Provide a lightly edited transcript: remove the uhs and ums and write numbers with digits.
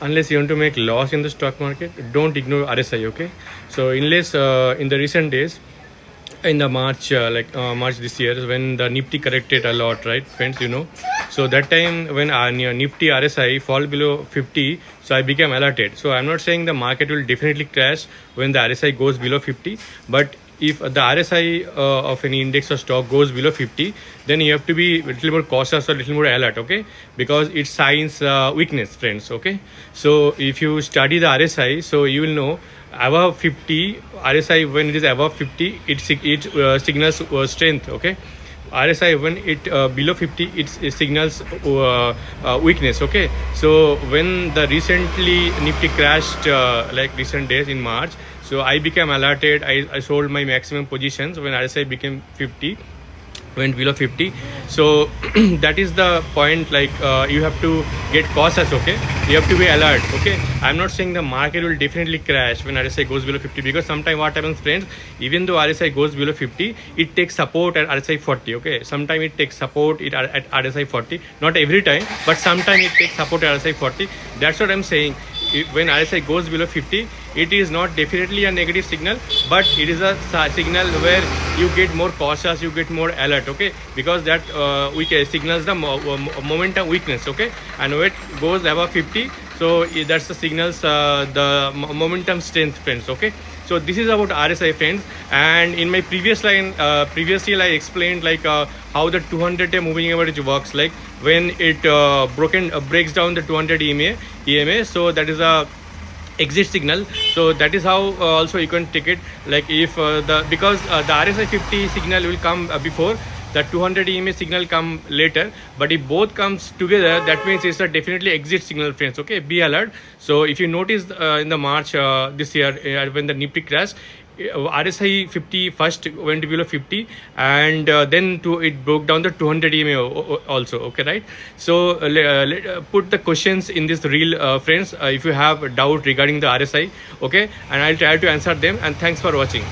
unless you want to make loss in the stock market, don't ignore RSI. Okay, so unless in the recent days, in the March March this year, when the Nifty corrected a lot, right friends, so that time when Nifty RSI fall below 50, so I became alerted. So I'm not saying the market will definitely crash when the RSI goes below 50, but if the RSI of any index or stock goes below 50, then you have to be a little more cautious or a little more alert, okay, because it signs weakness, friends. Okay, so if you study the RSI, so you will know above 50 RSI, when it is above 50, it signals strength. Okay, RSI when it below 50, it signals weakness. Okay, so when the recently Nifty crashed like recent days in March, so I became alerted. I sold my maximum positions when RSI became 50, went below 50. So that is the point, like you have to get cautious. Okay, you have to be alert. Okay, I'm not saying the market will definitely crash when RSI goes below 50, because sometimes what happens, friends, even though RSI goes below 50, it takes support at RSI 40. Okay, sometimes it takes support at RSI 40, not every time, but sometimes it takes support at RSI 40. That's what I'm saying. When RSI goes below 50, it is not definitely a negative signal, but it is a signal where you get more cautious, you get more alert. Okay, because that signals the momentum weakness. Okay, and when it goes above 50, so that's the signals the momentum strength, friends. Okay, so this is about RSI, friends. And in my previous line, previously I explained like how the 200-day moving average works, like when it breaks down the 200 EMA, so that is a exit signal. So that is how also you can take it, like if because the RSI 50 signal will come before the 200 EMA signal come later, but if both comes together, that means it's a definitely exit signal, friends. Okay, be alert. So if you notice in the March this year, when the Nifty crashed, RSI 50 first went below 50, and then it broke down the 200 EMA also. Okay, right? So put the questions in this reel, friends, if you have a doubt regarding the RSI. Okay, and I'll try to answer them. And thanks for watching.